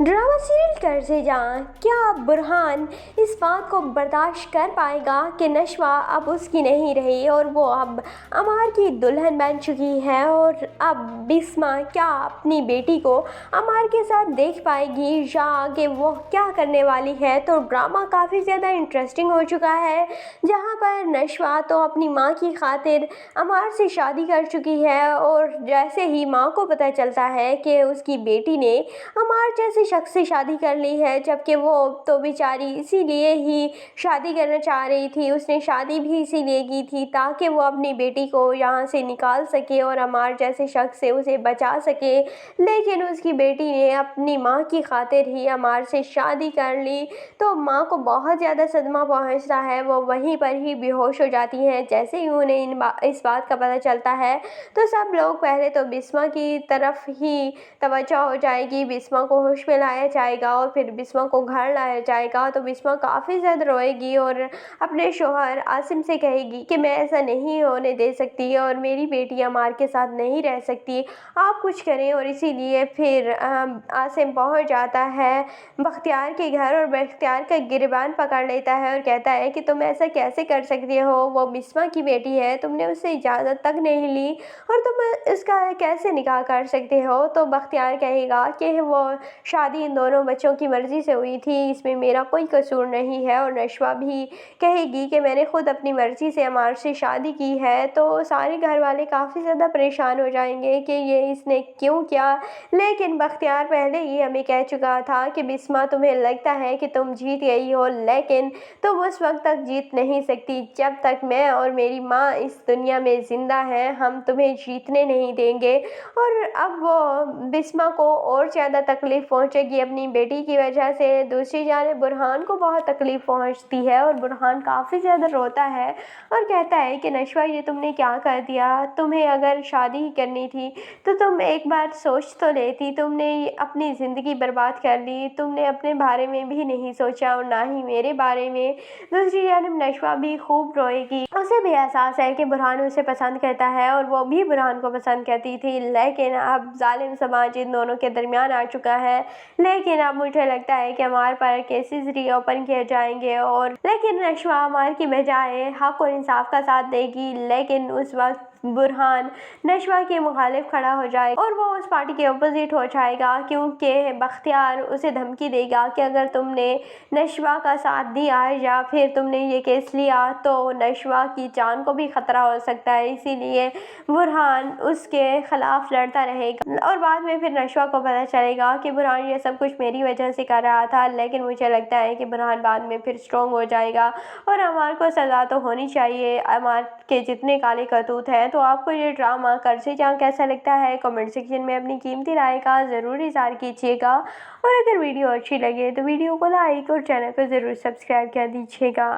Drama serial कर्ज़े जां, क्या बुरहान इस बात को बर्दाश्त कर पाएगा कि नशवा अब उसकी नहीं रही और वो अब अमार की दुल्हन बन चुकी है। और अब बिस्मा क्या अपनी बेटी को अमार के साथ देख पाएगी या आगे वो क्या करने वाली है। तो ड्रामा काफ़ी ज़्यादा इंटरेस्टिंग हो चुका है, जहाँ पर नशवा तो अपनी माँ की खातिर अमार से शादी कर चुकी है और जैसे ही माँ को पता चलता है कि उसकी बेटी ने अमार जैसे शख्स से शादी कर ली है, जबकि वो तो बेचारी इसीलिए ही शादी करना चाह रही थी, उसने शादी भी इसीलिए की थी ताकि वो अपनी बेटी को यहाँ से निकाल सके और अमार जैसे शख्स से उसे बचा सके। लेकिन उसकी बेटी ने अपनी माँ की खातिर ही अमार से शादी कर ली, तो माँ को बहुत ज़्यादा सदमा पहुँचता है। वो वहीं पर ही बेहोश हो जाती हैं। जैसे ही उन्हें इस बात का पता चलता है तो सब लोग पहले तो बिस्मा की तरफ ही तवज्जो हो जाएगी, बिस्मा को होश में लाया जाएगा और फिर बिस्मा को घर लाया जाएगा। तो बिस्मा काफ़ी ज़्यादा रोएगी और अपने शोहर आसिम से कहेगी कि मैं ऐसा नहीं होने दे सकती और मेरी बेटी अमार के साथ नहीं रह सकती, आप कुछ करें। और इसीलिए फिर आसिम पहुंच जाता है बख्तियार के घर और बख्तियार का गिरबान पकड़ लेता है और कहता है कि तुम ऐसा कैसे कर सकती हो, वो बिस्मा की बेटी है, तुमने उससे इजाज़त तक नहीं ली और तुम इसका कैसे निकाह कर सकते हो। तो बख्तियार कहेगा कि वो शादी इन दोनों बच्चों की मर्ज़ी से हुई थी, इसमें मेरा कोई कसूर नहीं है। और नशवा भी कहेगी कि मैंने खुद अपनी मर्ज़ी से अमार से शादी की है। तो सारे घर वाले काफ़ी ज़्यादा परेशान हो जाएंगे कि ये इसने क्यों किया। लेकिन बख्तियार पहले ही हमें कह चुका था कि बिस्मा तुम्हें लगता है कि तुम जीत गई हो, लेकिन तुम उस वक्त तक जीत नहीं सकती जब तक मैं और मेरी माँ इस दुनिया में ज़िंदा हैं, हम तुम्हें जीतने नहीं देंगे। और अब वो बिस्मा को और ज़्यादा तकलीफ़ पहुंचेगी अपनी बेटी की वजह से। दूसरी जानिब बुरहान को बहुत तकलीफ़ पहुंचती है और बुरहान काफ़ी ज़्यादा रोता है और कहता है कि नशवा ये तुमने क्या कर दिया, तुम्हें अगर शादी ही करनी थी तो तुम एक बार सोच तो लेती, तुमने अपनी ज़िंदगी बर्बाद कर ली, तुमने अपने बारे में भी नहीं सोचा और ना ही मेरे बारे में। दूसरी जानिब नशवा भी खूब रोएगी, उसे भी एहसास है कि बुरहान उसे पसंद करता है और वो भी बुरहान को पसंद करती थी। लेकिन अब जालिम समाज इन दोनों के दरमियान आ चुका है। लेकिन अब मुझे लगता है कि अमार पर केसेस रीओपन किए जाएंगे और लेकिन नशवा अमार की बजाय हक और इंसाफ का साथ देगी। लेकिन उस वक्त बुरहान नशवा के मुखालिफ खड़ा हो जाएगा और वो उस पार्टी के अपोजिट हो जाएगा, क्योंकि बख्तियार उसे धमकी देगा कि अगर तुमने नशवा का साथ दिया या फिर तुमने ये केस लिया तो नशवा की जान को भी ख़तरा हो सकता है। इसीलिए बुरहान उसके ख़िलाफ़ लड़ता रहेगा और बाद में फिर नशवा को पता चलेगा कि बुरहान ये सब कुछ मेरी वजह से कर रहा था। लेकिन मुझे लगता है कि बुरहान बाद में फिर स्ट्रॉन्ग हो जाएगा और अमार को सज़ा तो होनी चाहिए, अमार के जितने काले करतूत हैं। तो आपको ये ड्रामा कर्ज़े जां कैसा लगता है, कमेंट सेक्शन में अपनी कीमती राय का ज़रूर इज़हार कीजिएगा। और अगर वीडियो अच्छी लगे तो वीडियो को लाइक और चैनल को ज़रूर सब्सक्राइब कर दीजिएगा।